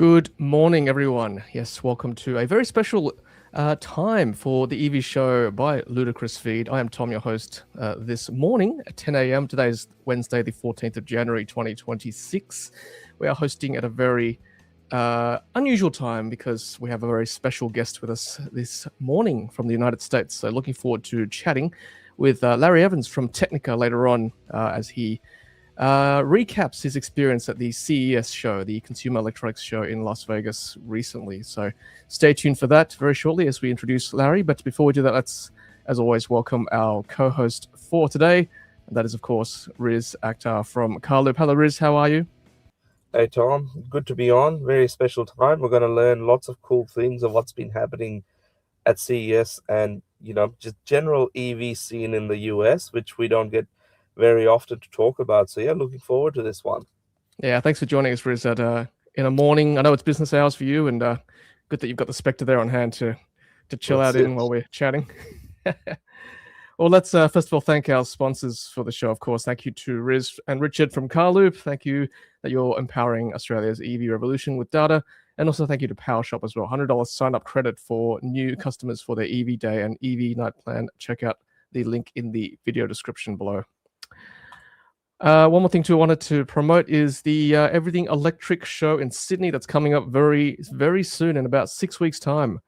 Good morning, everyone. Yes, welcome to a very special time for the EV show by Ludicrous Feed. I am Tom, your host, this morning at 10 a.m. Today is Wednesday, the 14th of January, 2026. We are hosting at a very unusual time because we have a very special guest with us this morning from the United States. So looking forward to chatting with Larry Evans from Technica later on as he recaps his experience at the CES show, the Consumer Electronics Show in Las Vegas recently. So stay tuned for that very shortly as we introduce Larry. But before we do that, let's, as always, welcome our co-host for today. And that is, of course, Riz Akhtar from Carloop. Hello, Riz. How are you? Hey, Tom. Good to be on. Very special time. We're going to learn lots of cool things of what's been happening at CES and, just general EV scene in the US, which we don't get very often to talk about. So yeah, looking forward to this one. Yeah, thanks for joining us, Riz, in a morning. I know it's business hours for you, and good that you've got the Spectre there on hand to chill out in while we're chatting. Well, let's first of all thank our sponsors for the show, of course. Thank you to Riz and Richard from Carloop. Thank you that you're empowering Australia's EV revolution with data. And also thank you to PowerShop as well. $100 sign-up credit for new customers for their EV day and EV night plan. Check out the link in the video description below. One more thing too I wanted to promote is the Everything Electric show in Sydney that's coming up very, very soon in about 6 weeks' time,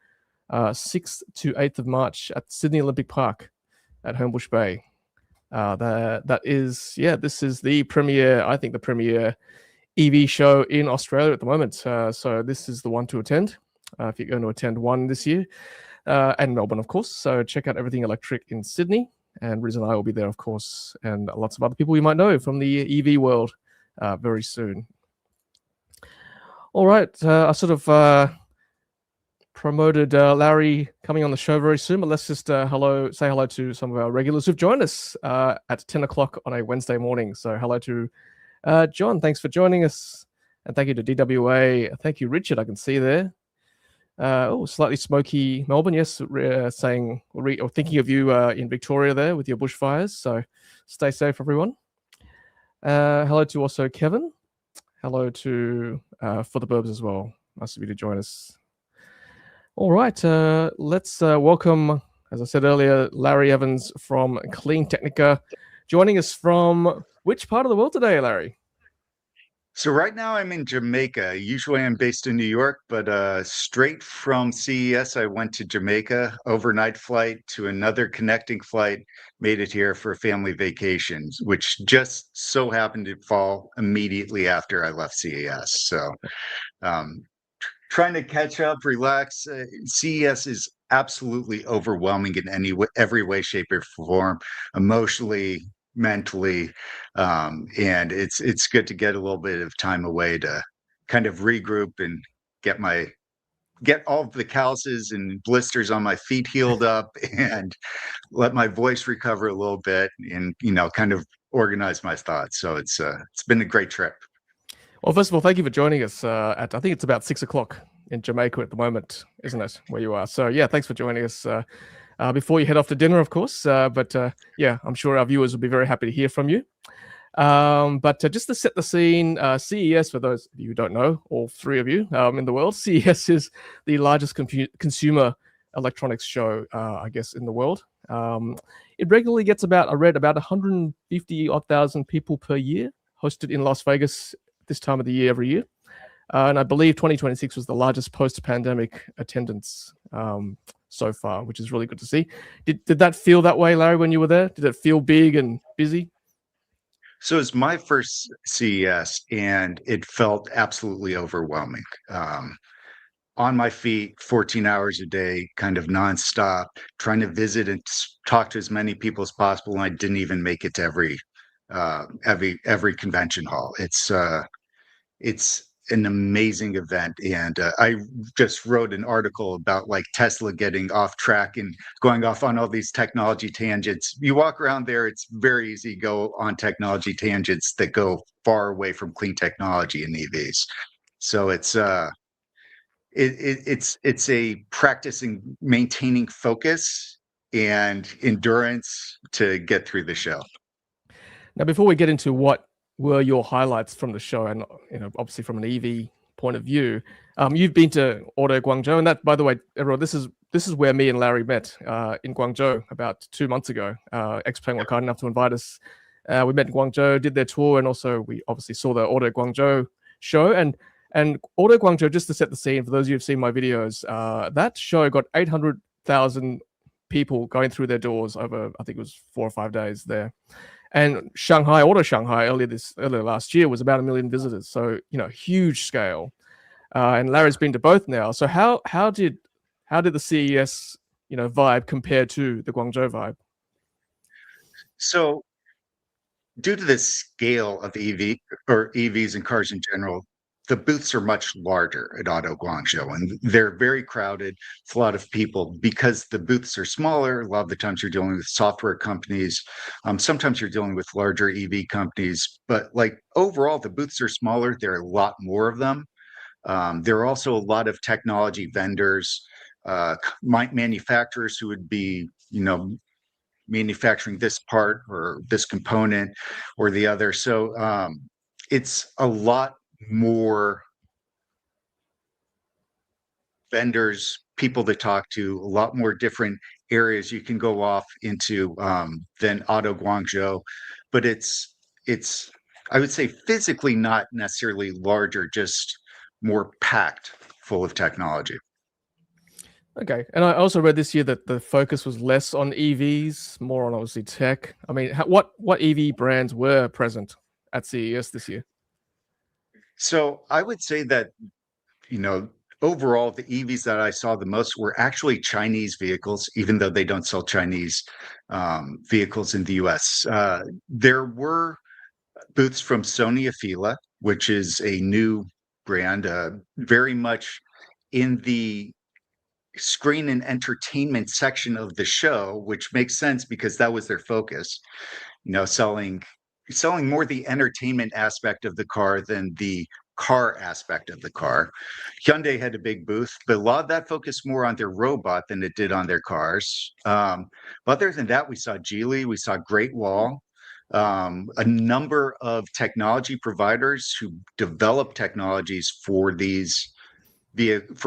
6th to 8th of March at Sydney Olympic Park at Homebush Bay. This is the premier, I think the premier EV show in Australia at the moment. So this is the one to attend if you're going to attend one this year, and Melbourne, of course. So check out Everything Electric in Sydney. And Riz and I will be there, of course, and lots of other people you might know from the EV world very soon. All right, I sort of promoted Larry coming on the show very soon, but let's just say hello to some of our regulars who've joined us at 10 o'clock on a Wednesday morning. So hello to John, thanks for joining us, and thank you to DWA. Thank you, Richard, I can see there. Slightly smoky Melbourne, yes, thinking of you in Victoria there with your bushfires, so stay safe, everyone. Hello to also Kevin. Hello to For the Burbs as well. Nice of you to join us. All right, let's welcome, as I said earlier, Larry Evans from CleanTechnica, joining us from which part of the world today, Larry? So right now I'm in Jamaica. Usually I'm based in New York, but straight from CES, I went to Jamaica, overnight flight to another connecting flight, made it here for family vacations, which just so happened to fall immediately after I left CES. So trying to catch up, relax. CES is absolutely overwhelming in every way, shape, or form, emotionally, mentally, and it's good to get a little bit of time away to kind of regroup and get all of the calluses and blisters on my feet healed up and let my voice recover a little bit and kind of organize my thoughts. So it's been a great trip. Well, first of all, thank you for joining us at I think it's about 6 o'clock in Jamaica at the moment, isn't it, where you are? So yeah, thanks for joining us before you head off to dinner, of course. But I'm sure our viewers will be very happy to hear from you. But just to set the scene, CES, for those of you who don't know, all three of you in the world, CES is the largest consumer electronics show, I guess, in the world. It regularly gets about 150,000 people per year, hosted in Las Vegas this time of the year every year. And I believe 2026 was the largest post-pandemic attendance so far, which is really good to see. Did that feel that way, Larry, when you were there? Did it feel big and busy? So it's my first CES, and it felt absolutely overwhelming. On my feet, 14 hours a day, kind of nonstop, trying to visit and talk to as many people as possible. And I didn't even make it to every convention hall. It's an amazing event, and I just wrote an article about like Tesla getting off track and going off on all these technology tangents. You walk around there, it's very easy to go on technology tangents that go far away from clean technology and EVs. So it's a practice in maintaining focus and endurance to get through the show. Now, before we get into what were your highlights from the show, and obviously from an EV point of view. You've been to Auto Guangzhou, and that, by the way, everyone, this is where me and Larry met in Guangzhou about 2 months ago. Xpeng were kind enough to invite us. We met in Guangzhou, did their tour, and also we obviously saw the Auto Guangzhou show. And Auto Guangzhou, just to set the scene for those of you who've seen my videos, that show got 800,000 people going through their doors over, I think it was 4 or 5 days there. And Auto Shanghai earlier last year was about 1 million visitors. So, huge scale. And Larry's been to both now. So how did the CES vibe compare to the Guangzhou vibe? So due to the scale of EVs and cars in general, the booths are much larger at Auto Guangzhou, and they're very crowded. It's a lot of people because the booths are smaller. A lot of the times you're dealing with software companies. Sometimes you're dealing with larger EV companies, but overall, the booths are smaller. There are a lot more of them. There are also a lot of technology vendors, manufacturers who would be, manufacturing this part or this component or the other. So it's a lot more vendors, people to talk to, a lot more different areas you can go off into than Auto Guangzhou. But it's I would say physically not necessarily larger, just more packed full of technology. Okay, and I also read this year that the focus was less on EVs, more on obviously tech. I mean, what EV brands were present at CES this year? So I would say that, overall, the EVs that I saw the most were actually Chinese vehicles, even though they don't sell Chinese vehicles in the US. There were booths from Sony Afeela, which is a new brand, very much in the screen and entertainment section of the show, which makes sense because that was their focus, selling more the entertainment aspect of the car than the car aspect of the car. Hyundai had a big booth, but a lot of that focused more on their robot than it did on their cars. But other than that, we saw Geely, we saw Great Wall, a number of technology providers who develop technologies for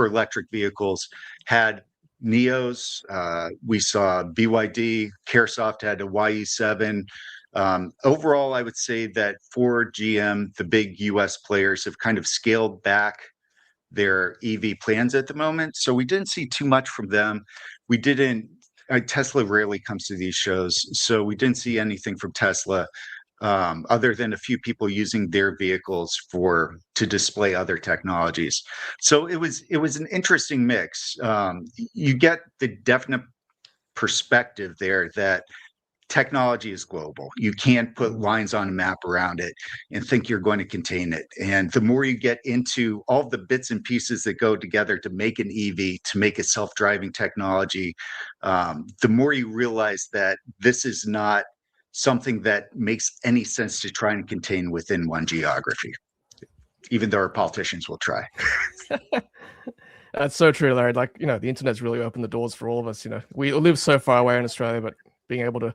electric vehicles had Neos. We saw BYD, Caresoft had a YE7. Overall, I would say that Ford, GM, the big US players have kind of scaled back their EV plans at the moment. So we didn't see too much from them. Tesla rarely comes to these shows, so we didn't see anything from Tesla. Other than a few people using their vehicles to display other technologies. So it was an interesting mix. You get the definite perspective there that technology is global. You can't put lines on a map around it and think you're going to contain it. And the more you get into all the bits and pieces that go together to make an EV, to make a self-driving technology, the more you realize that this is not something that makes any sense to try and contain within one geography, even though our politicians will try. That's so true, Larry. The internet's really opened the doors for all of us. We live so far away in Australia, but being able to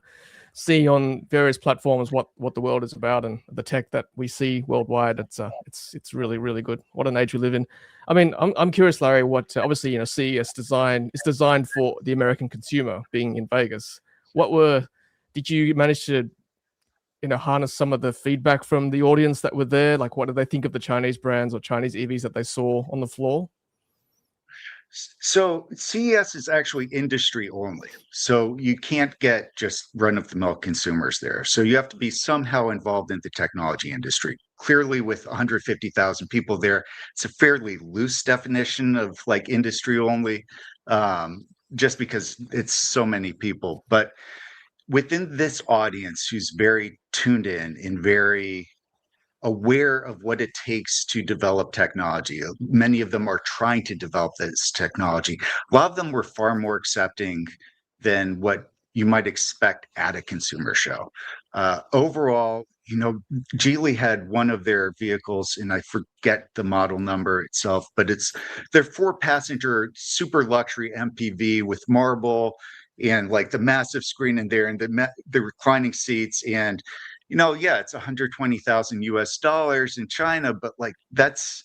see on various platforms what the world is about and the tech that we see worldwide, it's really, really good. What an age we live in. I mean, I'm curious, Larry, what obviously, CES is designed for the American consumer being in Vegas. Did you manage to, harness some of the feedback from the audience that were there? Like, what did they think of the Chinese brands or Chinese EVs that they saw on the floor? So CES is actually industry only. So you can't get just run-of-the-mill consumers there. So you have to be somehow involved in the technology industry. Clearly, with 150,000 people there, it's a fairly loose definition of industry only, just because it's so many people. But within this audience who's very tuned in and very aware of what it takes to develop technology, many of them are trying to develop this technology. A lot of them were far more accepting than what you might expect at a consumer show. Overall, Geely had one of their vehicles, and I forget the model number itself, but it's their 4-passenger super luxury MPV with marble and the massive screen in there and the reclining seats. And it's $120,000 US in China, but that's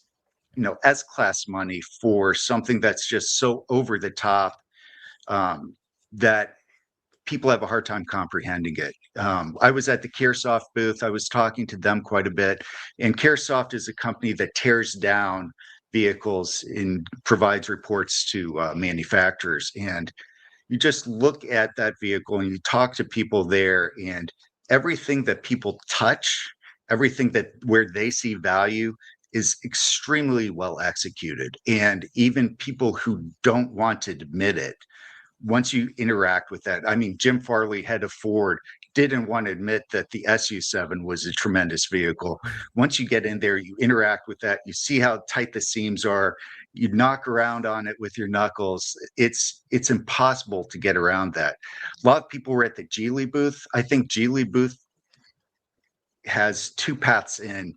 S-class money for something that's just so over the top that people have a hard time comprehending it. I was at the CareSoft booth. I was talking to them quite a bit. And CareSoft is a company that tears down vehicles and provides reports to manufacturers. And you just look at that vehicle and you talk to people there, and everything that people touch, everything that where they see value is extremely well executed. And even people who don't want to admit it, once you interact with that, I mean, Jim Farley, head of Ford, didn't want to admit that the SU7 was a tremendous vehicle. Once you get in there, you interact with that, you see how tight the seams are, you knock around on it with your knuckles. It's impossible to get around that. A lot of people were at the Geely booth. I think Geely booth has two paths in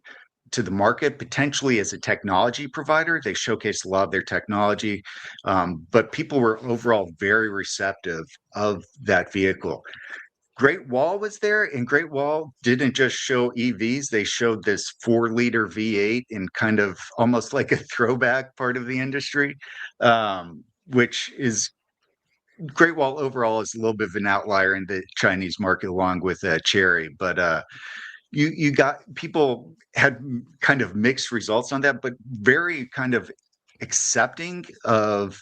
to the market, potentially as a technology provider. They showcased a lot of their technology, but people were overall very receptive of that vehicle. Great Wall was there, and Great Wall didn't just show EVs. They showed this 4-liter V8 in kind of almost like a throwback part of the industry, which is Great Wall overall is a little bit of an outlier in the Chinese market, along with Chery. But you got people had kind of mixed results on that, but very kind of accepting of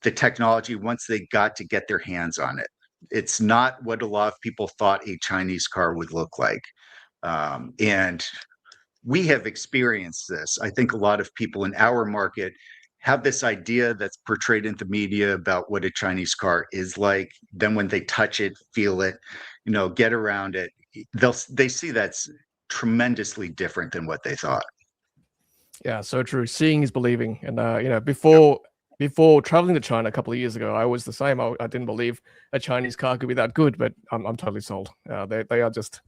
the technology once they got to get their hands on it. It's not what a lot of people thought a Chinese car would look like. And we have experienced this. I think a lot of people in our market have this idea that's portrayed in the media about what a Chinese car is like. Then when they touch it, feel it, get around it, they see that's tremendously different than what they thought. Yeah, so true. Seeing is believing. And before traveling to China a couple of years ago, I was the same. I didn't believe a Chinese car could be that good, but I'm totally sold. They are just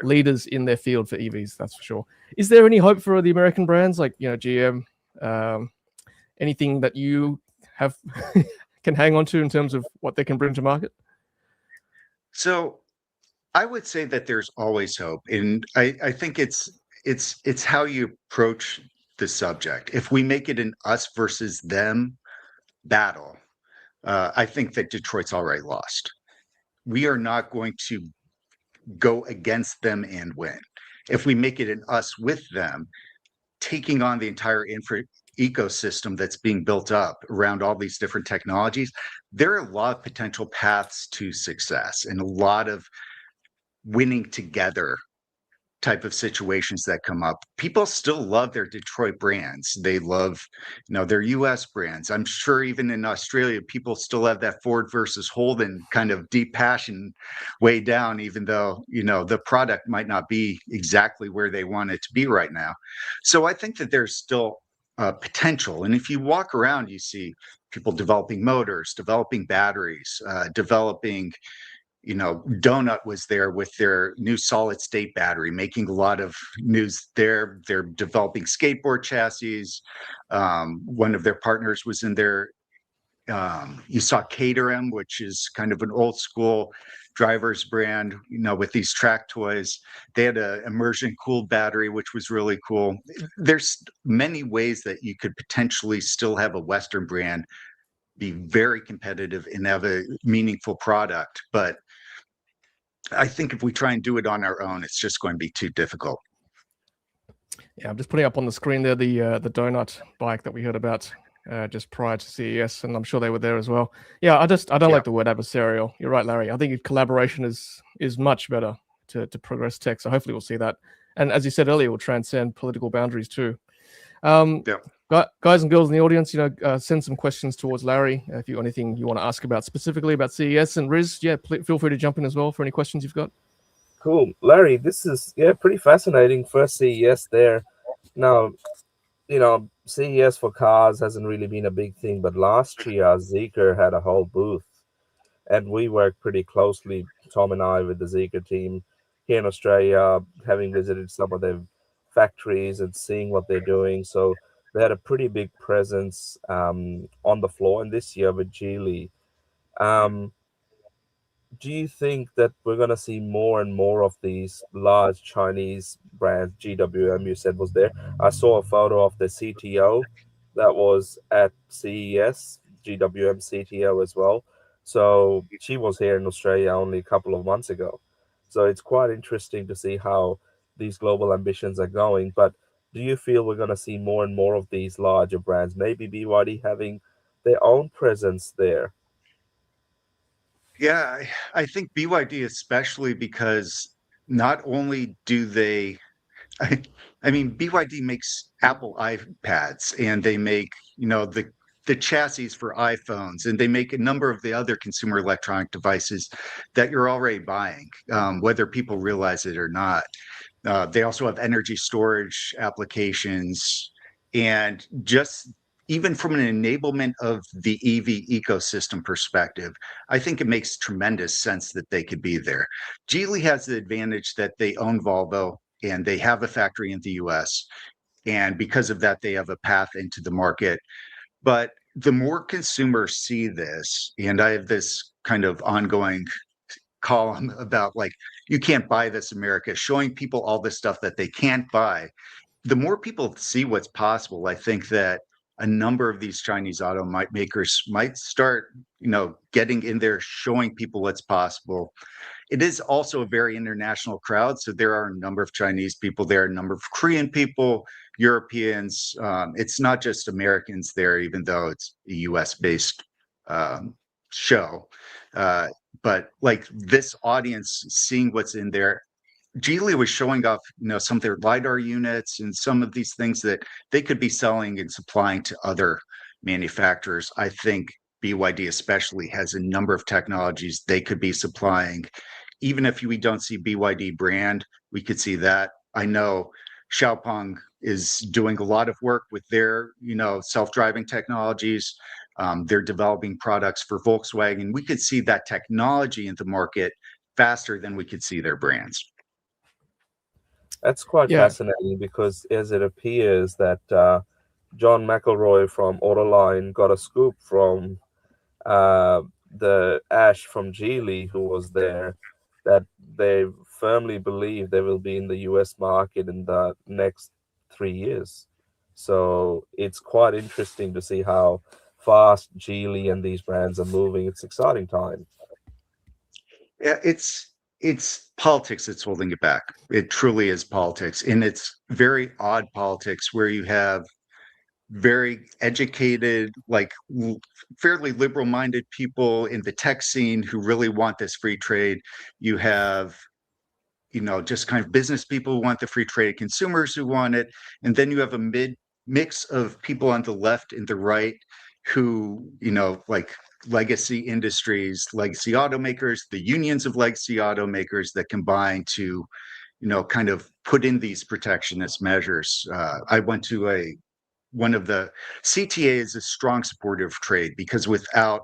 leaders in their field for EVs, that's for sure. Is there any hope for the American brands like GM? Anything that you have can hang on to in terms of what they can bring to market? So I would say that there's always hope, and I think it's how you approach the subject. If we make it an us versus them battle, I think that Detroit's already lost. We are not going to go against them and win. If we make it an us with them, taking on the entire ecosystem that's being built up around all these different technologies, there are a lot of potential paths to success and a lot of winning together type of situations that come up. People still love their Detroit brands. They love, their US brands. I'm sure even in Australia, people still have that Ford versus Holden kind of deep passion way down, even though, the product might not be exactly where they want it to be right now. So I think that there's still potential. And if you walk around, you see people developing motors, developing batteries, developing Donut was there with their new solid state battery, making a lot of news there. They're developing skateboard chassis. One of their partners was in there. You saw Caterham, which is kind of an old school driver's brand, with these track toys. They had an immersion cooled battery, which was really cool. There's many ways that you could potentially still have a Western brand be very competitive and have a meaningful product. But I think if we try and do it on our own, it's just going to be too difficult. Yeah, I'm just putting up on the screen there the donut bike that we heard about just prior to CES, and I'm sure they were there as well. Yeah, I don't like the word adversarial. You're right, Larry. I think collaboration is much better to progress tech. So hopefully we'll see that. And as you said earlier, we'll transcend political boundaries too. Guys and girls in the audience, send some questions towards Larry if you anything you want to ask about specifically about CES. And Riz, feel free to jump in as well for any questions you've got. Cool. Larry, this is pretty fascinating. First CES there. Now, CES for cars hasn't really been a big thing, but last year Zeekr had a whole booth, and we worked pretty closely, Tom and I, with the Zeekr team here in Australia, having visited some of their factories and seeing what they're doing. So they had a pretty big presence on the floor, and this year with Geely. do you think that we're going to see more and more of these large Chinese brands? GWM, you said, was there. I saw a photo of the CTO that was at CES, GWM CTO as well. So she was here in Australia only a couple of months ago. So it's quite interesting to see how these global ambitions are going. But do you feel we're going to see more and more of these larger brands, maybe BYD having their own presence there? Yeah, I think BYD especially because not only do they, I, I mean, BYD makes Apple iPads and they make, the chassis for iPhones, and they make a number of the other consumer electronic devices that you're already buying, whether people realize it or not. They also have energy storage applications, and just even from an enablement of the EV ecosystem perspective, I think it makes tremendous sense that they could be there. Geely has the advantage that they own Volvo and they have a factory in the US. And because of that, they have a path into the market. But the more consumers see this, and I have this kind of ongoing column about like, you can't buy this America, showing people all this stuff that they can't buy. The more people see what's possible, I think that a number of these Chinese makers might start, getting in there, showing people what's possible. It is also a very international crowd. So there are a number of Chinese people there, a number of Korean people, Europeans. It's not just Americans there, even though it's a US based show. But like this audience seeing what's in there, Geely was showing off, some of their LiDAR units and some of these things that they could be selling and supplying to other manufacturers. I think BYD especially has a number of technologies they could be supplying. Even if we don't see BYD brand, we could see that. I know Xiaopeng is doing a lot of work with their, self-driving technologies. They're developing products for Volkswagen. We could see that technology in the market faster than we could see their brands. That's quite Yeah. fascinating because as it appears that John McElroy from Autoline got a scoop from the Ash from Geely, who was there, that they firmly believe they will be in the US market in the next 3 years. So it's quite interesting to see how fast Geely and these brands are moving. It's exciting time. Yeah, it's politics that's holding it back. It truly is politics, and it's very odd politics where you have very educated, like fairly liberal-minded people in the tech scene who really want this free trade. You have, just kind of business people who want the free trade, consumers who want it, and then you have a mix of people on the left and the right who, like legacy industries, legacy automakers, the unions of legacy automakers that combine to, kind of put in these protectionist measures. I went to one of the CTA is a strong supporter of trade because without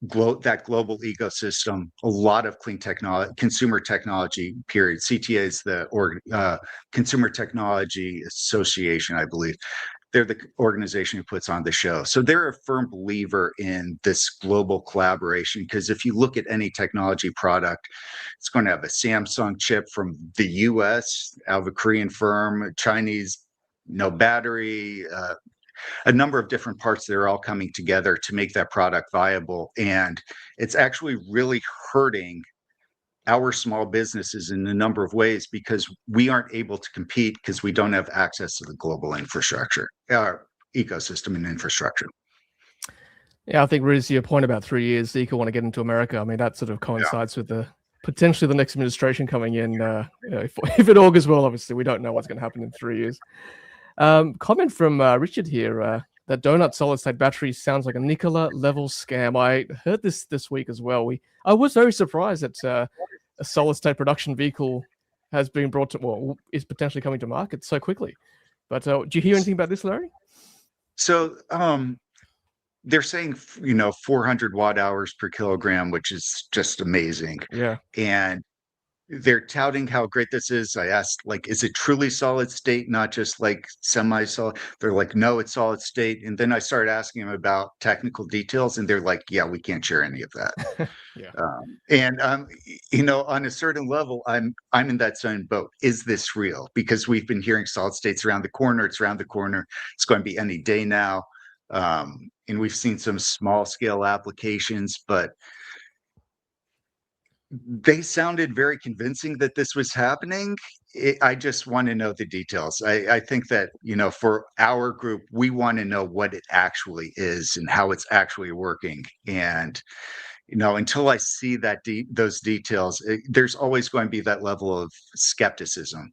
that global ecosystem, a lot of clean technology, consumer technology, period. CTA is the Consumer Technology Association, I believe. They're the organization who puts on the show. So they're a firm believer in this global collaboration because if you look at any technology product, it's going to have a Samsung chip from the US, out of a Korean firm, Chinese, no battery, a number of different parts that are all coming together to make that product viable. And it's actually really hurting our small businesses in a number of ways because we aren't able to compete because we don't have access to the global infrastructure, ecosystem and infrastructure. Yeah, I think, Riz, your point about 3 years, Zeekr want to get into America. I mean, that sort of coincides with the potentially the next administration coming in. If it all goes well, obviously, we don't know what's going to happen in 3 years. Comment from Richard here. That donut solid-state battery sounds like a Nikola level scam. I heard this week as well. I was very surprised that a solid-state production vehicle has been brought to, well, is potentially coming to market so quickly. But do you hear anything about this, Larry? So they're saying 400 watt hours per kilogram, which is just amazing. Yeah. And they're touting how great this is. I asked, like, is it truly solid state, not just like semi-solid? They're like, no, it's solid state. And then I started asking them about technical details, and they're like, yeah, we can't share any of that. Yeah. And you know, on a certain level, I'm in that same boat. Is this real? Because we've been hearing solid states around the corner. It's around the corner. It's going to be any day now. And we've seen some small scale applications, but they sounded very convincing that this was happening. I just want to know the details. I think that, you know, for our group, we want to know what it actually is and how it's actually working. And, you know, until I see that those details, there's always going to be that level of skepticism.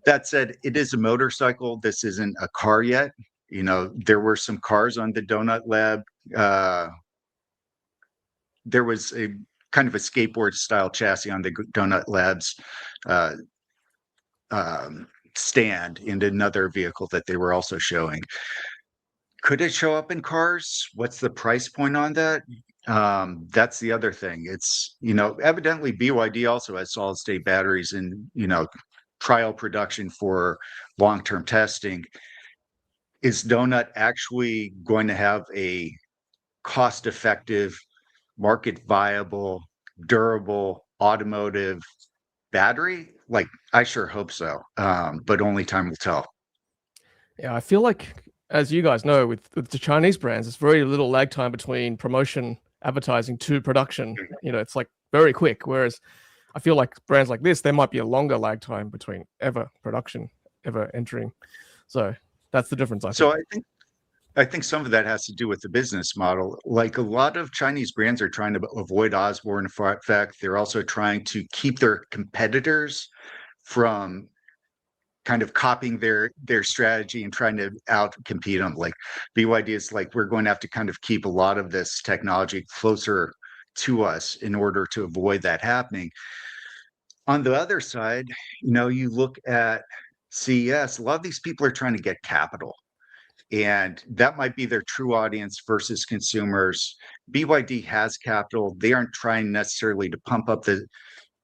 That said, it is a motorcycle. This isn't a car yet. You know, there were some cars on the Donut Lab. There was a kind of a skateboard style chassis on the Donut Labs uh, stand in another vehicle that they were also showing. Could it show up in cars? What's the price point on that? That's the other thing. It's, you know, evidently BYD also has solid state batteries in, you know, trial production for long-term testing. Is Donut actually going to have a cost-effective, market viable, durable automotive battery? Like, I sure hope so, but only time will tell. Yeah, I feel like, as you guys know, with the Chinese brands, it's very little lag time between promotion, advertising to production. You know, it's like very quick. Whereas I feel like brands like this, there might be a longer lag time between ever production, ever entering. So that's the difference, I So think. I think some of that has to do with the business model. Like, a lot of Chinese brands are trying to avoid Osborne effect. They're also trying to keep their competitors from kind of copying their strategy and trying to out compete them. Like, BYD is like, we're going to have to kind of keep a lot of this technology closer to us in order to avoid that happening. On the other side, you know, you look at CES, a lot of these people are trying to get capital, and that might be their true audience versus consumers. BYD has capital. They aren't trying necessarily to pump up the,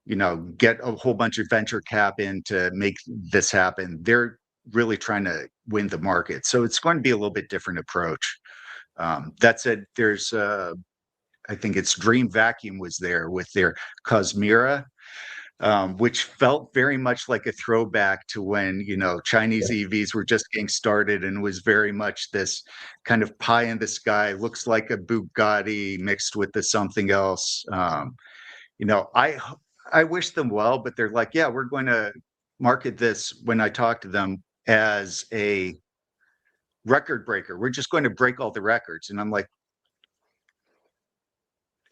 you know, get a whole bunch of venture cap in to make this happen. They're really trying to win the market. So it's going to be a little bit different approach. That said, there's, I think it's Dream Vacuum was there with their Cosmera, which felt very much like a throwback to when, you know, Chinese EVs were just getting started, and was very much this kind of pie in the sky, looks like a Bugatti mixed with the something else. You know, I wish them well, but they're like, yeah, we're going to market this, when I talk to them, as a record breaker. We're just going to break all the records. And I'm like,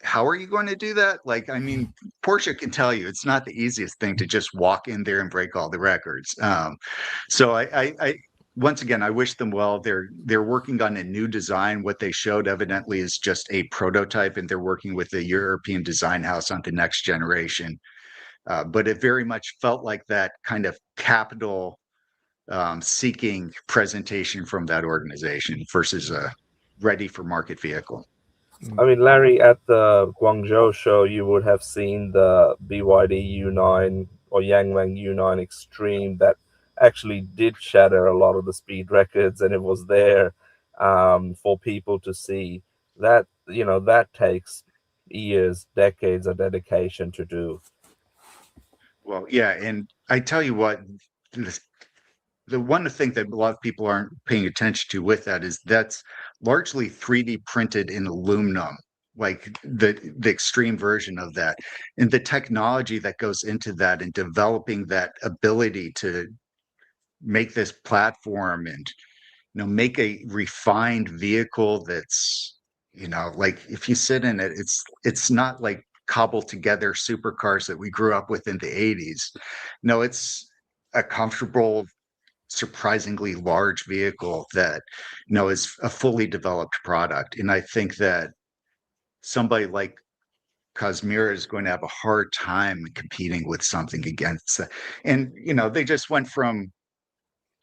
how are you going to do that? Like, I mean, Porsche can tell you it's not the easiest thing to just walk in there and break all the records. So I once again, I wish them well. They're working on a new design. What they showed evidently is just a prototype, and they're working with a European design house on the next generation. But it very much felt like that kind of capital seeking presentation from that organization versus a ready for market vehicle. I mean, Larry, at the Guangzhou show, you would have seen the BYD U9 or Yangwang U9 Extreme that actually did shatter a lot of the speed records, and it was there for people to see. That, you know, that takes years, decades of dedication to do. Well, yeah, and I tell you what, the one thing that a lot of people aren't paying attention to with that is that's largely 3D printed in aluminum, like the extreme version of that, and the technology that goes into that, and developing that ability to make this platform, and, you know, make a refined vehicle that's, you know, like, if you sit in it, it's not like cobbled together supercars that we grew up with in the 80s. No, it's a comfortable, surprisingly large vehicle that, you know, is a fully developed product. And I think that somebody like Cosmere is going to have a hard time competing with something against that. And, you know, they just went from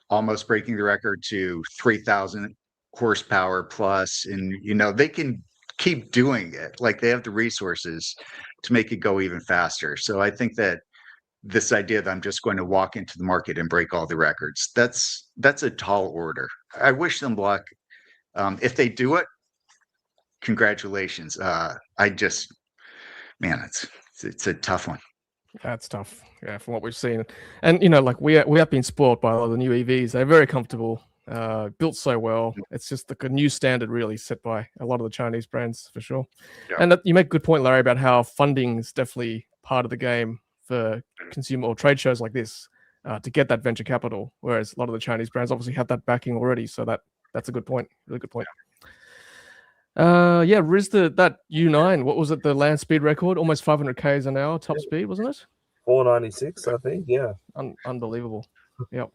almost breaking the record to 3,000 horsepower plus, and, you know, they can keep doing it. Like, they have the resources to make it go even faster. So I think that this idea that I'm just going to walk into the market and break all the records. That's a tall order. I wish them luck. If they do it, congratulations. Man, it's a tough one. That's tough. Yeah, from what we've seen, and you know, like we have been spoiled by a lot of the new EVs. They're very comfortable, built so well. It's just a new standard really set by a lot of the Chinese brands for sure. Yeah. And you make a good point, Larry, about how funding is definitely part of the game for consumer or trade shows like this to get that venture capital. Whereas a lot of the Chinese brands obviously have that backing already. So that's a good point. Really good point. Yeah, Riz, that U9, what was it? The land speed record, almost 500 k's an hour top speed, wasn't it? 496, I think. Yeah. Unbelievable. Yep.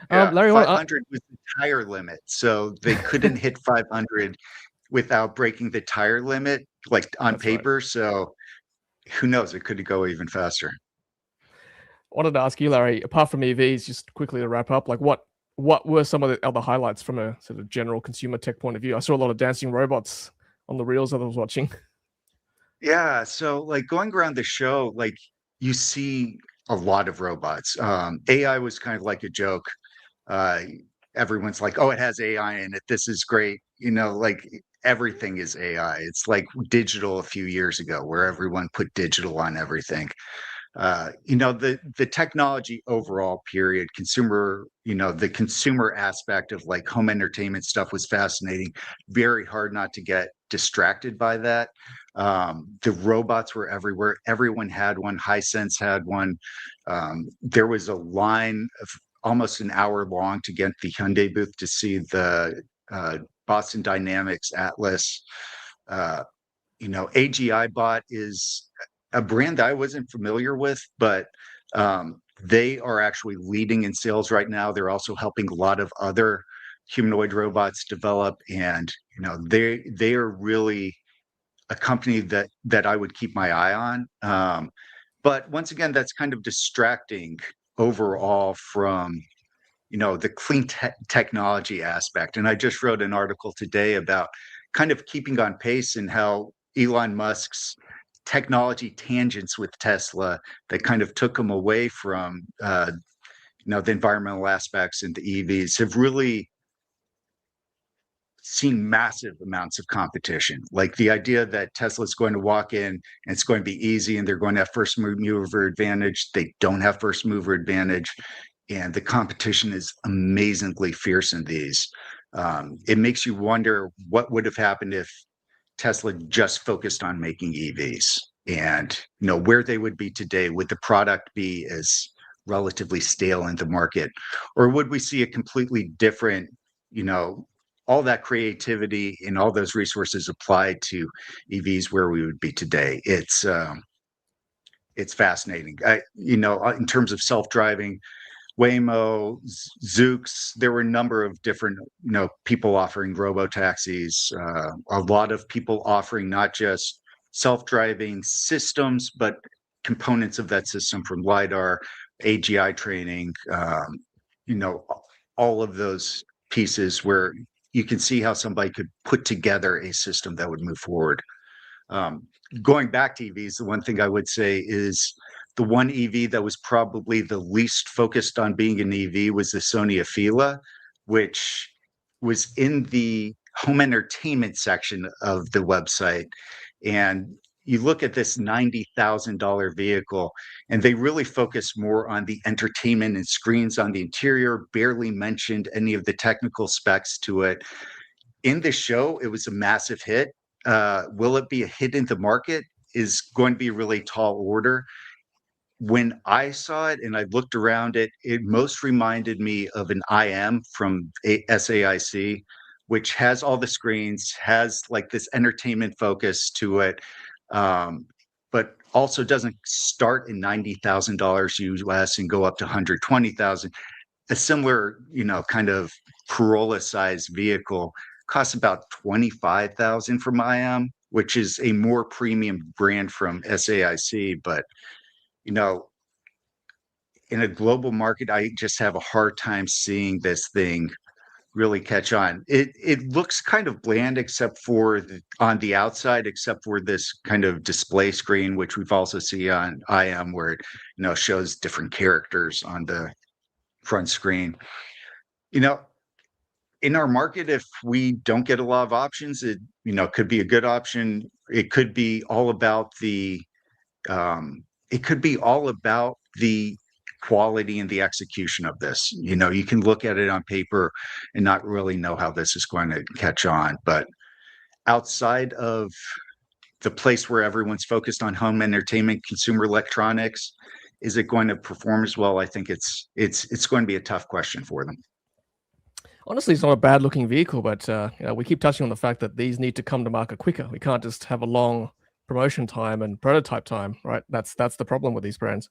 Yeah, Larry, 500 was the tire limit, so they couldn't hit 500 without breaking the tire limit, like on That's paper. Right. So who knows? It could go even faster. I wanted to ask you, Larry, apart from EVs, just quickly to wrap up, like what were some of the other highlights from a sort of general consumer tech point of view? I saw a lot of dancing robots on the reels that I was watching. Yeah, so like going around the show, like you see a lot of robots. AI was kind of like a joke. Everyone's like, "Oh, it has AI in it. This is great." You know, like everything is AI. It's like digital a few years ago, where everyone put digital on everything. You know, the technology overall period, consumer, you know, the consumer aspect of like home entertainment stuff was fascinating. Very hard not to get distracted by that. The robots were everywhere. Everyone had one. Hisense had one. There was a line of almost an hour long to get the Hyundai booth to see the Boston Dynamics Atlas. You know, AGI Bot is a brand that I wasn't familiar with, but they are actually leading in sales right now. They're also helping a lot of other humanoid robots develop, and you know, they are really a company that I would keep my eye on. But once again, that's kind of distracting overall from, you know, the clean technology aspect. And I just wrote an article today about kind of keeping on pace and how Elon Musk's technology tangents with Tesla that kind of took him away from you know, the environmental aspects and the EVs have really seen massive amounts of competition. Like the idea that Tesla's going to walk in and it's going to be easy and they're going to have first mover advantage. They don't have first mover advantage. And the competition is amazingly fierce in these. It makes you wonder what would have happened if Tesla just focused on making EVs, and you know, where they would be today. Would the product be as relatively stale in the market, or would we see a completely different, you know, all that creativity and all those resources applied to EVs, where we would be today? It's fascinating. You know, in terms of self-driving, Waymo, Zoox, there were a number of different, you know, people offering robo-taxis, a lot of people offering not just self-driving systems, but components of that system from LiDAR, AGI training, you know, all of those pieces where you can see how somebody could put together a system that would move forward. Going back to EVs, the one thing I would say is the one EV that was probably the least focused on being an EV was the Sony Afeela, which was in the home entertainment section of the website. And you look at this $90,000 vehicle, and they really focus more on the entertainment and screens on the interior, barely mentioned any of the technical specs to it. In the show, it was a massive hit. Will it be a hit in the market is going to be a really tall order. When I saw it and I looked around it, it most reminded me of an IM from SAIC, which has all the screens, has like this entertainment focus to it, but also doesn't start in $90,000 US and go up to 120,000. A similar, you know, kind of Corolla-sized vehicle costs about 25,000 from IM, which is a more premium brand from SAIC, but you know, in a global market, I just have a hard time seeing this thing really catch on. It looks kind of bland, except for on the outside, except for this kind of display screen, which we've also seen on IM, where it shows different characters on the front screen. In our market, if we don't get a lot of options, it could be a good option. It could be all about the quality and the execution of this. You can look at it on paper and not really know how this is going to catch on. But outside of the place where everyone's focused on home entertainment, consumer electronics, is it going to perform as well? I think it's going to be a tough question for them. Honestly, it's not a bad looking vehicle, but we keep touching on the fact that these need to come to market quicker. We can't just have a long promotion time and prototype time, right? That's the problem with these brands.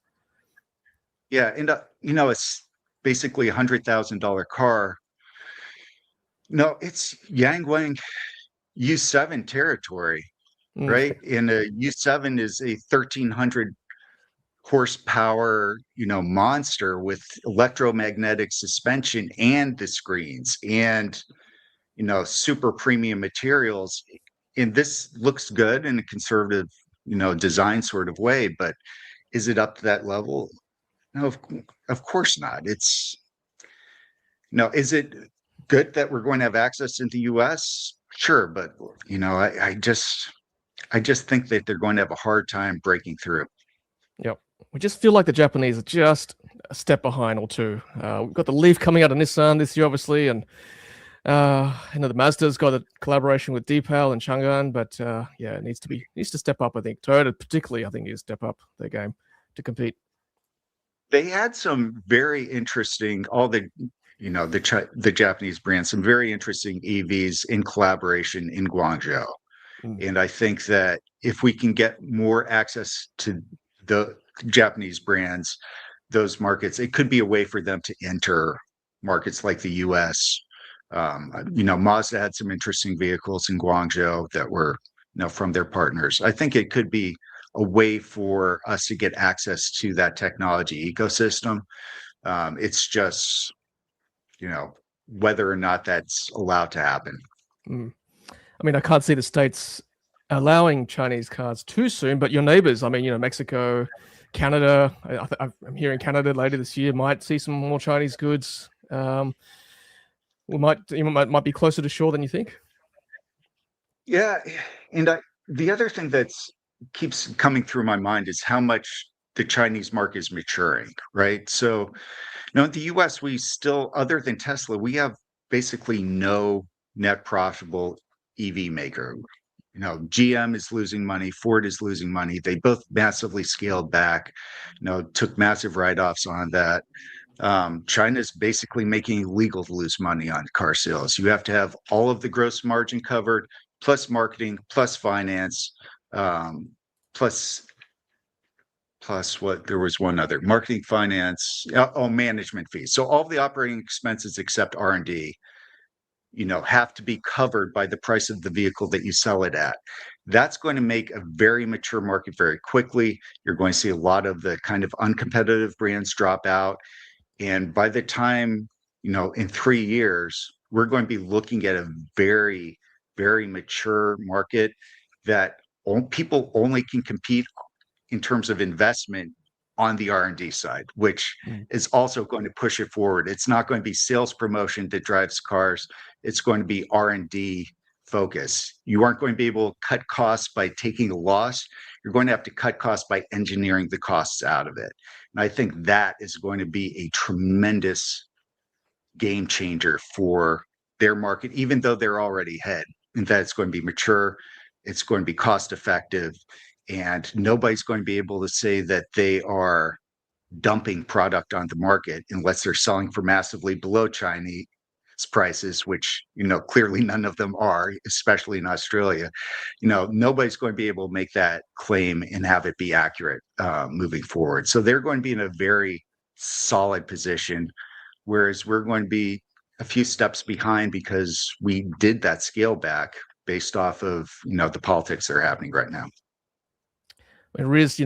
Yeah, and it's basically $100,000 car. No, it's Yangwang U7 territory, right? And a U7 is a 1,300 horsepower, monster with electromagnetic suspension and the screens and, super premium materials. And this looks good in a conservative, design sort of way, but is it up to that level? No, of course not. Is it good that we're going to have access in the US? Sure, but I just think that they're going to have a hard time breaking through. Yep. We just feel like the Japanese are just a step behind or two. We've got the Leaf coming out of Nissan this year, obviously, and the Mazda's got a collaboration with Deepal and Chang'an, but it needs to step up. I think Toyota, particularly, needs to step up their game to compete. They had some very interesting, the Japanese brands, some very interesting EVs in collaboration in Guangzhou. And I think that if we can get more access to the Japanese brands, those markets, it could be a way for them to enter markets like the US. Mazda had some interesting vehicles in Guangzhou that were, from their partners. I think it could be a way for us to get access to that technology ecosystem. It's just, whether or not that's allowed to happen. I can't see the States allowing Chinese cars too soon, but your neighbors, Mexico, Canada, I'm hearing Canada later this year might see some more Chinese goods. We might be closer to shore than you think. Yeah, and the other thing that keeps coming through my mind is how much the Chinese market is maturing, right? So, in the US, we still, other than Tesla, we have basically no net profitable EV maker. GM is losing money, Ford is losing money. They both massively scaled back, took massive write-offs on that. China's basically making it legal to lose money on car sales. You have to have all of the gross margin covered, plus marketing, plus finance, plus what, there was one other, marketing, finance, management fees. So all the operating expenses except R&D, have to be covered by the price of the vehicle that you sell it at. That's going to make a very mature market very quickly. You're going to see a lot of the kind of uncompetitive brands drop out. And by the time, in 3 years, we're going to be looking at a very, very mature market that people only can compete in terms of investment on the R&D side, which is also going to push it forward. It's not going to be sales promotion that drives cars. It's going to be R&D focus. You aren't going to be able to cut costs by taking a loss. You're going to have to cut costs by engineering the costs out of it. And I think that is going to be a tremendous game changer for their market, even though they're already ahead. And that it's going to be mature, it's going to be cost effective, and nobody's going to be able to say that they are dumping product on the market unless they're selling for massively below Chinese prices, which clearly none of them are, especially in Australia. Nobody's going to be able to make that claim and have it be accurate moving forward. So they're going to be in a very solid position, whereas we're going to be a few steps behind because we did that scale back based off of the politics that are happening right now. And Riz,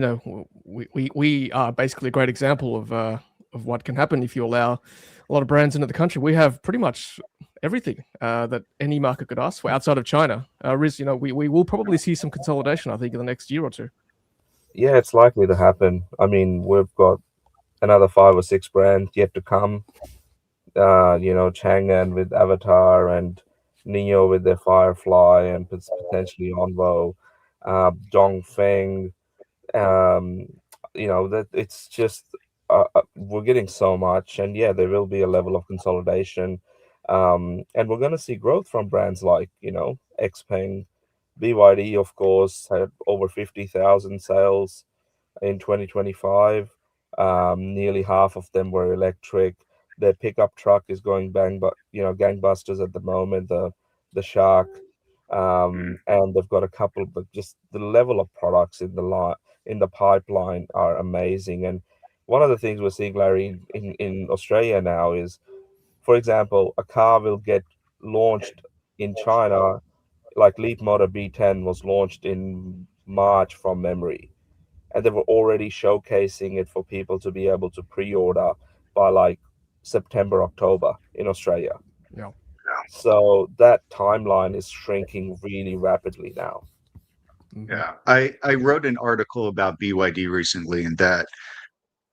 we are basically a great example of what can happen if you allow a lot of brands into the country. We have pretty much everything that any market could ask for outside of China. Riz, we will probably see some consolidation, I think, in the next year or two. Yeah, it's likely to happen. I mean, we've got another 5 or 6 brands yet to come. Chang'an with Avatar and Neo with their Firefly and potentially Onvo, Dongfeng. That it's just we're getting so much, and yeah, there will be a level of consolidation, and we're going to see growth from brands like Xpeng, BYD, of course, had over 50,000 sales in 2025. Nearly half of them were electric. Their pickup truck is going gangbusters at the moment. The Shark, and they've got a couple, but just the level of products in the pipeline are amazing. And one of the things we're seeing, Larry, in Australia now is, for example, a car will get launched in China, like Leapmotor B10 was launched in March from memory, and they were already showcasing it for people to be able to pre-order by like September, October in Australia. Yeah. So that timeline is shrinking really rapidly now. Yeah, I wrote an article about BYD recently, and that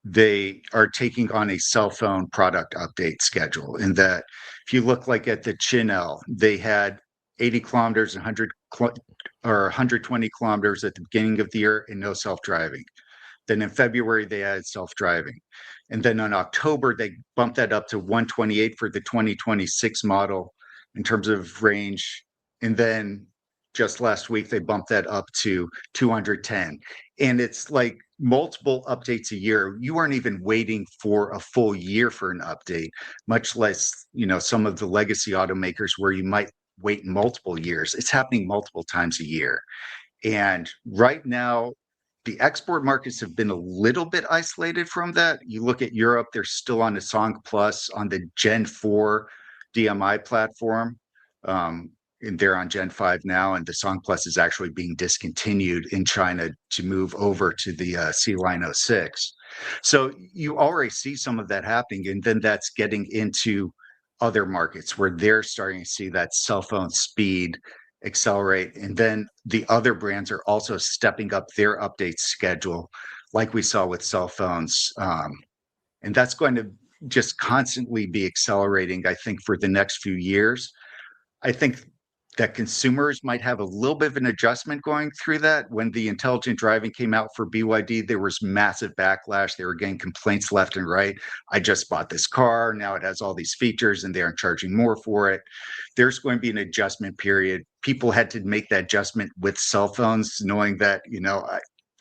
they are taking on a cell phone product update schedule. And that if you look like at the Chinel, they had 80 kilometers, 120 kilometers at the beginning of the year, and no self-driving. Then in February, they added self-driving. And then in October, they bumped that up to 128 for the 2026 model in terms of range. And then just last week, they bumped that up to 210. And it's like multiple updates a year. You aren't even waiting for a full year for an update, much less, some of the legacy automakers where you might wait multiple years. It's happening multiple times a year. And right now, the export markets have been a little bit isolated from that. You look at Europe, they're still on the Song Plus on the Gen 4 DMI platform. And they're on Gen 5 now, and the Song Plus is actually being discontinued in China to move over to the C-Line 06. So you already see some of that happening, and then that's getting into other markets where they're starting to see that cell phone speed accelerate. And then the other brands are also stepping up their update schedule, like we saw with cell phones. And that's going to just constantly be accelerating, I think, for the next few years. I think that consumers might have a little bit of an adjustment going through that. When the intelligent driving came out for BYD, there was massive backlash. They were getting complaints left and right. I just bought this car. Now it has all these features and they aren't charging more for it. There's going to be an adjustment period. People had to make that adjustment with cell phones, knowing that,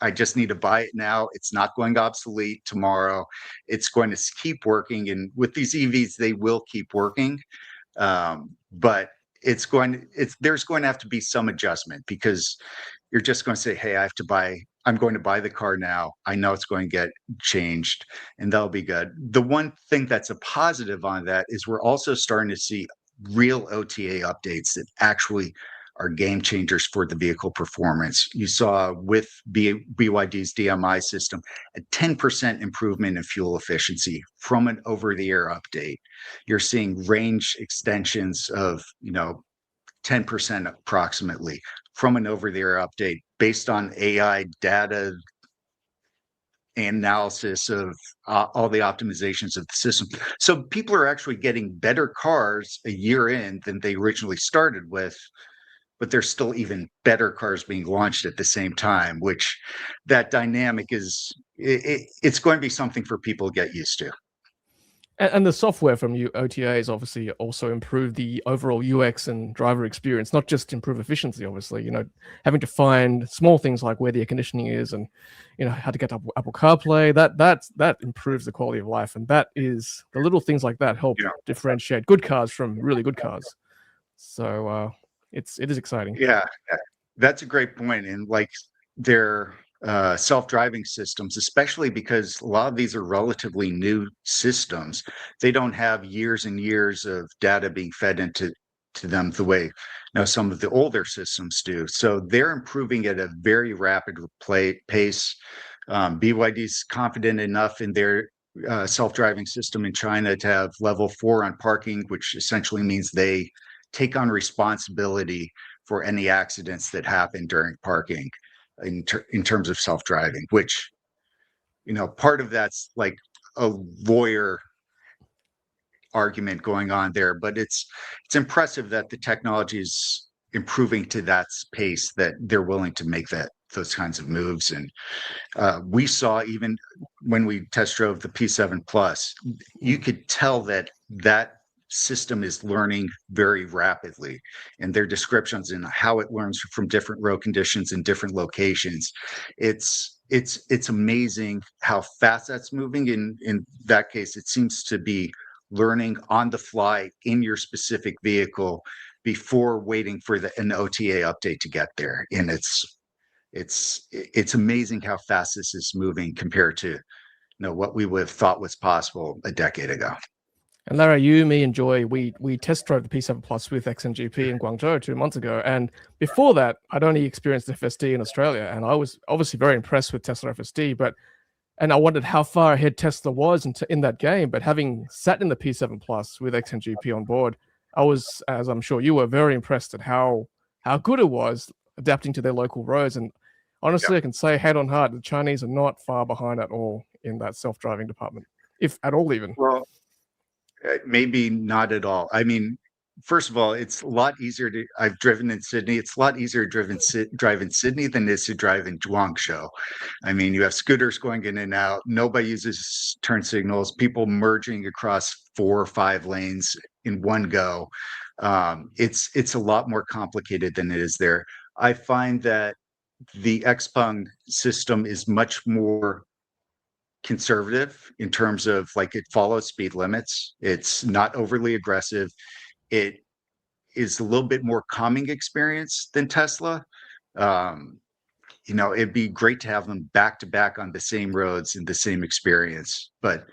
I just need to buy it now. It's not going obsolete tomorrow. It's going to keep working. And with these EVs, they will keep working. But there's going to have to be some adjustment, because you're just going to say, hey, I'm going to buy the car now. I know it's going to get changed, and that'll be good. The one thing that's a positive on that is we're also starting to see real OTA updates that actually are game changers for the vehicle performance. You saw with BYD's DMI system a 10% improvement in fuel efficiency from an over-the-air update. You're seeing range extensions of 10% approximately from an over-the-air update based on AI data analysis of all the optimizations of the system. So people are actually getting better cars a year in than they originally started with, but there's still even better cars being launched at the same time, which that dynamic it's going to be something for people to get used to. And the software from OTAs obviously also improve the overall UX and driver experience, not just improve efficiency, obviously, having to find small things like where the air conditioning is and, how to get to Apple CarPlay, that improves the quality of life. And that is, the little things like that help differentiate good cars from really good cars. So it is exciting. Yeah, that's a great point. And like their self-driving systems, especially because a lot of these are relatively new systems, they don't have years and years of data being fed into them the way some of the older systems do. So they're improving at a very rapid pace. BYD's confident enough in their self-driving system in China to have level 4 on parking, which essentially means they take on responsibility for any accidents that happen during parking in terms of self-driving, which, part of that's like a lawyer argument going on there, but it's impressive that the technology is improving to that pace that they're willing to make those kinds of moves. And we saw, even when we test drove the P7 Plus, you could tell that system is learning very rapidly, and their descriptions and how it learns from different road conditions in different locations. It's amazing how fast that's moving. In that case, it seems to be learning on the fly in your specific vehicle before waiting for an OTA update to get there. And it's amazing how fast this is moving compared to what we would have thought was possible a decade ago. And Larry, you, me, and Joy, we test drove the P7 Plus with XNGP in Guangzhou 2 months ago. And before that, I'd only experienced FSD in Australia. And I was obviously very impressed with Tesla FSD, and I wondered how far ahead Tesla was in that game. But having sat in the P7 Plus with XNGP on board, I was, as I'm sure you were, very impressed at how good it was adapting to their local roads. And honestly, I can say head on heart, the Chinese are not far behind at all in that self-driving department, if at all even. Well, maybe not at all. I mean, first of all, it's a lot easier I've driven in Sydney. It's a lot easier to drive in Sydney than it is to drive in Guangzhou. I mean, you have scooters going in and out. Nobody uses turn signals. People merging across 4 or 5 lanes in one go. It's a lot more complicated than it is there. I find that the Xpeng system is much more conservative in terms of, like, it follows speed limits. It's not overly aggressive. It is a little bit more calming experience than Tesla. It'd be great to have them back to back on the same roads and the same experience, but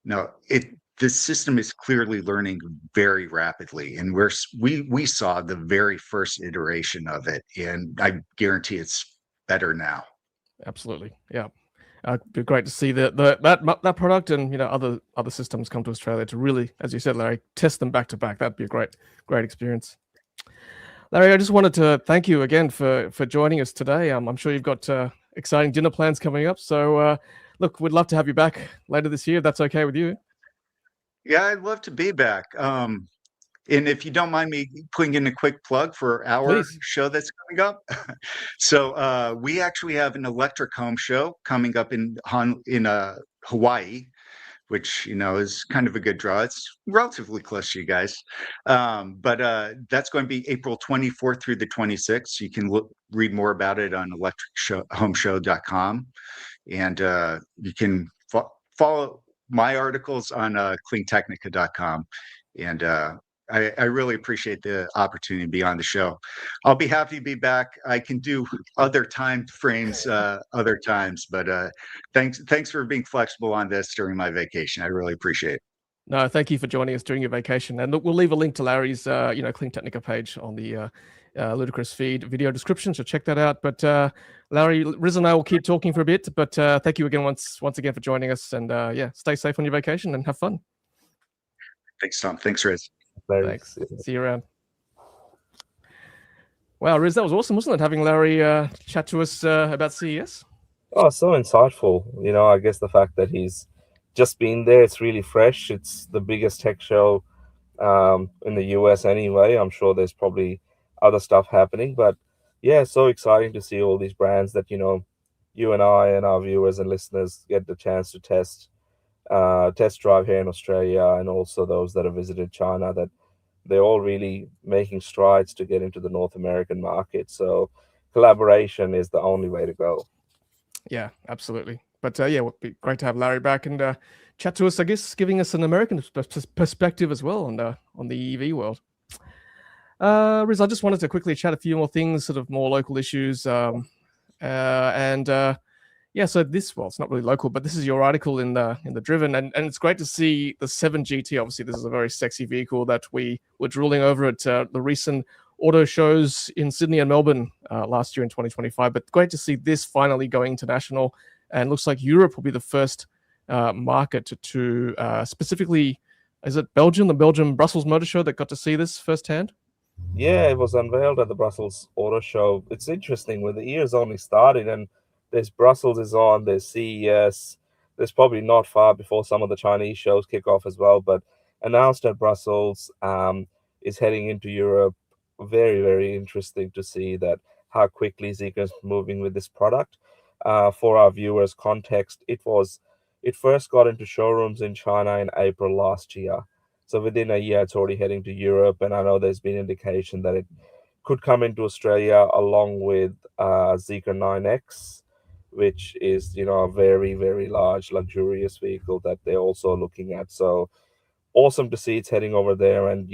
the system is clearly learning very rapidly, and we saw the very first iteration of it, and I guarantee it's better now. Absolutely, yeah. It'd be great to see that product and other systems come to Australia to really, as you said, Larry, test them back to back. That'd be a great experience. Larry, I just wanted to thank you again for joining us today. I'm sure you've got exciting dinner plans coming up. So look, we'd love to have you back later this year, if that's okay with you. Yeah, I'd love to be back. And if you don't mind me putting in a quick plug for our show that's coming up. So we actually have an electric home show coming up in Hawaii, which, is kind of a good draw. It's relatively close to you guys. But that's going to be April 24th through the 26th. You can read more about it on electrichomeshow.com. And you can follow my articles on CleanTechnica.com. And I really appreciate the opportunity to be on the show. I'll be happy to be back. I can do other time frames other times, but thanks for being flexible on this during my vacation. I really appreciate it. No, thank you for joining us during your vacation. And look, we'll leave a link to Larry's CleanTechnica page on the Ludicrous Feed video description, so check that out. But Larry, Riz and I will keep talking for a bit, but thank you again once again for joining us, and stay safe on your vacation and have fun. Thanks, Tom. Thanks, Riz. Thanks. See you around. Wow, Riz, that was awesome, wasn't it? Having Larry chat to us about CES. Oh, so insightful. I guess the fact that he's just been there, it's really fresh. It's the biggest tech show in the US anyway. I'm sure there's probably other stuff happening, but yeah, so exciting to see all these brands that, you and I and our viewers and listeners get the chance to test drive here in Australia, and also those that have visited China, that they're all really making strides to get into the North American market. So collaboration is the only way to go. Yeah, absolutely. But it would be great to have Larry back and chat to us, I guess, giving us an American perspective as well on the EV world. Riz, I just wanted to quickly chat a few more things, sort of more local issues. So it's not really local, but this is your article in the Driven, and it's great to see the 7 GT. Obviously, this is a very sexy vehicle that we were drooling over at the recent auto shows in Sydney and Melbourne last year in 2025. But great to see this finally going international, and looks like Europe will be the first market to specifically, is it Belgium, the Belgium Brussels Motor Show that got to see this firsthand? Yeah, it was unveiled at the Brussels Auto Show. It's interesting when the year's only started, and there's Brussels is on, there's CES. There's probably not far before some of the Chinese shows kick off as well, but announced at Brussels, is heading into Europe. Very, very interesting to see that how quickly Zeekr is moving with this product. For our viewers' context, it first got into showrooms in China in April last year. So within a year, it's already heading to Europe, and I know there's been indication that it could come into Australia along with Zeekr 9X, which is, a very, very large, luxurious vehicle that they're also looking at. So awesome to see it's heading over there, and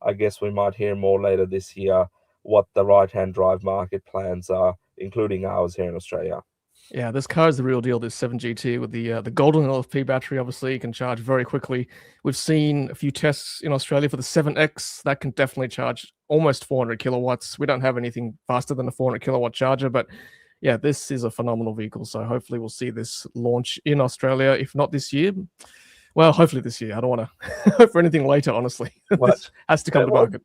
I guess we might hear more later this year what the right-hand drive market plans are, including ours here in Australia. Yeah, this car is the real deal, this 7GT with the golden LFP battery. Obviously, you can charge very quickly. We've seen a few tests in Australia for the 7X. That can definitely charge almost 400 kilowatts. We don't have anything faster than a 400 kilowatt charger, but yeah, this is a phenomenal vehicle. So hopefully we'll see this launch in Australia, if not this year. Well, hopefully this year. I don't want to hope for anything later, honestly. This has to come to market.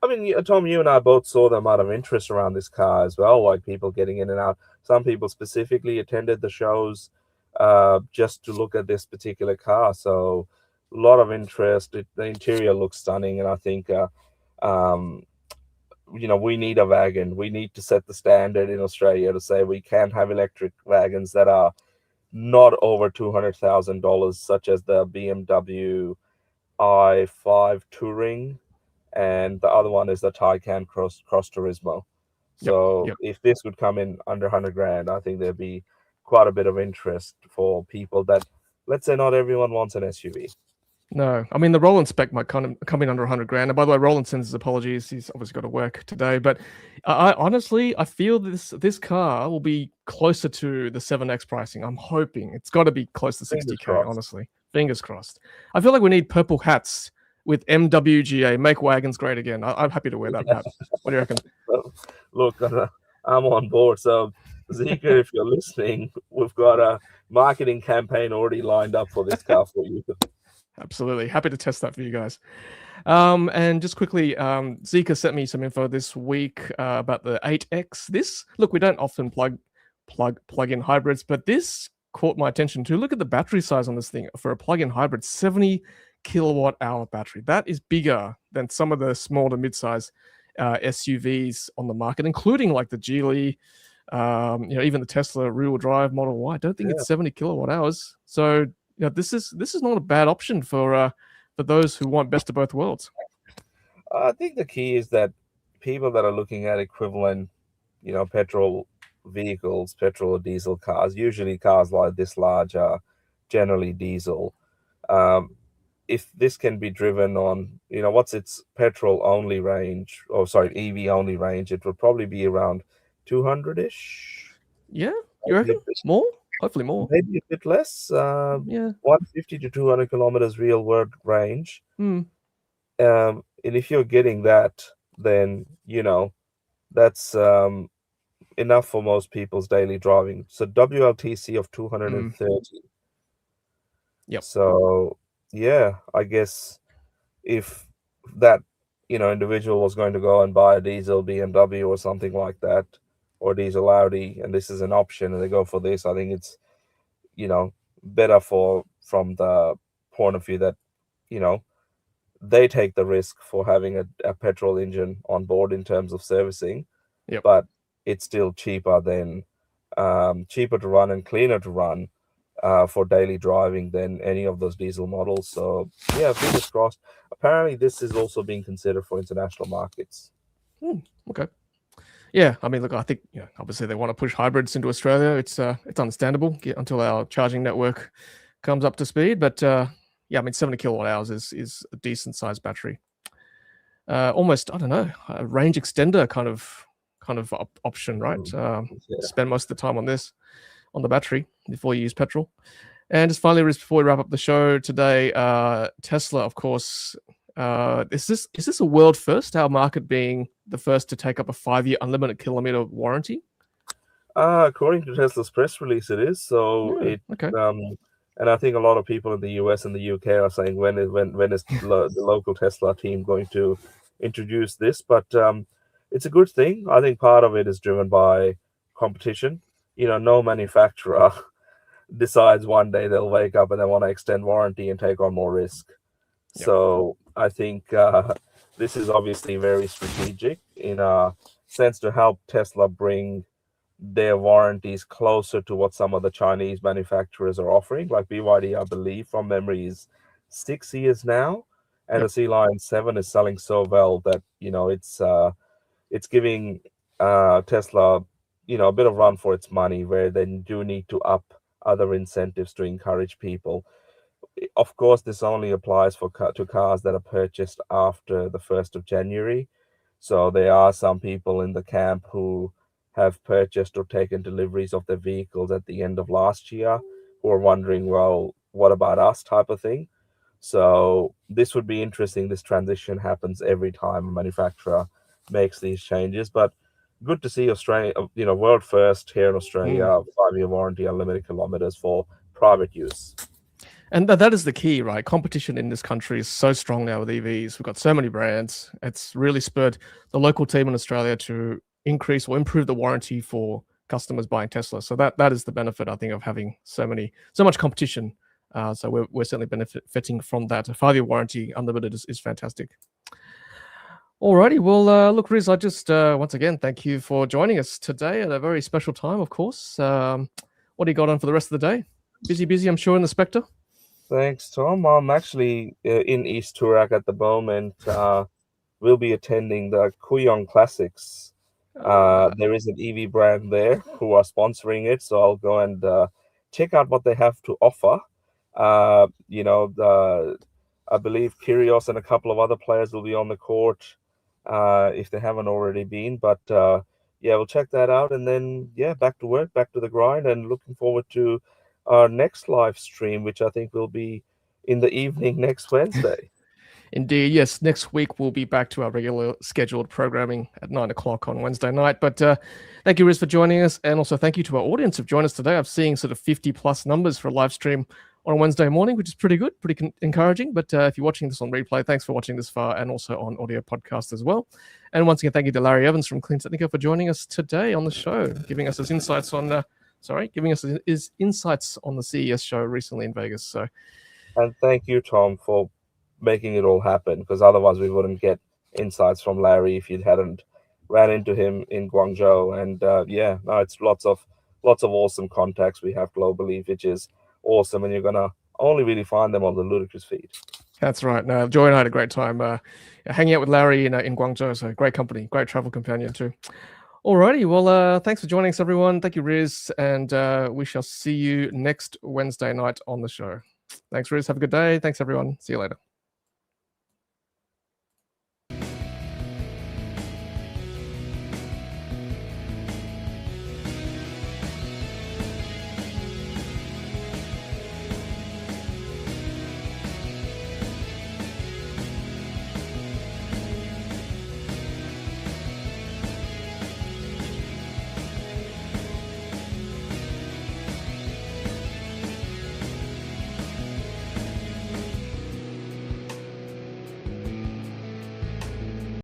I mean, Tom, you and I both saw the amount of interest around this car as well, like people getting in and out. Some people specifically attended the shows just to look at this particular car. So a lot of interest. The interior looks stunning, and I think, we need a wagon. We need to set the standard in Australia to say we can have electric wagons that are not over $200,000, such as the BMW i5 Touring. And the other one is the Taycan Cross Turismo. So if this would come in under 100 grand, I think there'd be quite a bit of interest for people that, let's say, not everyone wants an SUV. No, I mean, the Roland spec might come in under 100 grand. And by the way, Roland sends his apologies. He's obviously got to work today. But I honestly feel this car will be closer to the 7X pricing. I'm hoping it's got to be close to 60K, honestly. Fingers crossed. I feel like we need purple hats with MWGA, make wagons great again. I'm happy to wear that hat. What do you reckon? Look, I'm on board. So, Zeekr, if you're listening, we've got a marketing campaign already lined up for this car for you. Absolutely. Happy to test that for you guys. And just quickly, Zeekr sent me some info this week about the 8X. Look, we don't often plug in hybrids, but this caught my attention too. Look at the battery size on this thing for a plug-in hybrid, 70 kilowatt hour battery. That is bigger than some of the small to mid-size SUVs on the market, including like the Geely, even the Tesla rear-wheel drive Model Y. I don't think it's 70 kilowatt hours. So this is not a bad option for those who want best of both worlds. I think the key is that people that are looking at equivalent, petrol vehicles, petrol or diesel cars, usually cars like this large are generally diesel. If this can be driven on, what's its petrol only range, EV only range, it would probably be around 200-ish. Yeah, you reckon? More? Hopefully more. Maybe a bit less. 150 to 200 kilometers real world range. And if you're getting that, then, that's enough for most people's daily driving. So WLTC of 230. Yep. So, yeah, I guess if that, individual was going to go and buy a diesel BMW or something like that, or diesel Audi, and this is an option, and they go for this, I think it's, better from the point of view that, they take the risk for having a petrol engine on board in terms of servicing, but it's still cheaper to run and cleaner to run for daily driving than any of those diesel models. So yeah, fingers crossed. Apparently this is also being considered for international markets. Okay. Yeah, I mean, look, I think obviously they want to push hybrids into Australia. It's understandable until our charging network comes up to speed. But I mean, 70 kilowatt hours is a decent sized battery. Almost, I don't know, a range extender kind of option, right? Spend most of the time on the battery before you use petrol. And just finally, before we wrap up the show today, Tesla, of course. Is this a world first? Our market being the first to take up a 5-year unlimited kilometer warranty? According to Tesla's press release, it is. So And I think a lot of people in the US and the UK are saying, when is the local Tesla team going to introduce this? But it's a good thing. I think part of it is driven by competition. No manufacturer decides one day they'll wake up and they want to extend warranty and take on more risk. Yep. So I think this is obviously very strategic in a sense to help Tesla bring their warranties closer to what some of the Chinese manufacturers are offering. Like BYD, I believe, from memory, is 6 years now, and the C-Line 7 is selling so well that it's giving Tesla a bit of run for its money, where they do need to up other incentives to encourage people. Of course, this only applies to cars that are purchased after the 1st of January. So there are some people in the camp who have purchased or taken deliveries of their vehicles at the end of last year who are wondering, well, what about us, type of thing. So this would be interesting. This transition happens every time a manufacturer makes these changes. But good to see Australia, world first here in Australia, 5-year warranty, unlimited kilometers for private use. And that is the key, right? Competition in this country is so strong now with EVs. We've got so many brands. It's really spurred the local team in Australia to increase or improve the warranty for customers buying Tesla. So that is the benefit, I think, of having so much competition. So we're certainly benefiting from that. A 5-year warranty unlimited is fantastic. Alrighty, well, look, Riz, I just once again thank you for joining us today at a very special time, of course. What do you got on for the rest of the day? Busy, I'm sure, in the Spectre. Thanks, Tom. I'm actually in East Toorak at the moment. We'll be attending the Kooyong Classics. There is an EV brand there who are sponsoring it, so I'll go and check out what they have to offer. I believe Kyrgios and a couple of other players will be on the court if they haven't already been. But we'll check that out, and then back to work, back to the grind, and looking forward to our next live stream, which I think will be in the evening next Wednesday. Indeed, yes. Next week we'll be back to our regular scheduled programming at 9 o'clock on Wednesday night. But thank you, Riz, for joining us, and also thank you to our audience who've joined us today. I'm seeing sort of 50+ numbers for a live stream on a Wednesday morning, which is pretty good, pretty encouraging. But if you're watching this on replay, thanks for watching this far, and also on audio podcast as well. And once again, thank you to Larry Evans from CleanTechnica for joining us today on the show, giving us his insights on his insights on the CES show recently in Vegas. So, and thank you, Tom, for making it all happen, because otherwise we wouldn't get insights from Larry if you hadn't ran into him in Guangzhou. And it's lots of awesome contacts we have globally, which is awesome, and you're gonna only really find them on the Ludicrous Feed. That's right. No, Joy and I had a great time hanging out with Larry in Guangzhou. So great company, great travel companion too. Alrighty, well, thanks for joining us, everyone. Thank you, Riz, and we shall see you next Wednesday night on the show. Thanks, Riz. Have a good day. Thanks, everyone. See you later.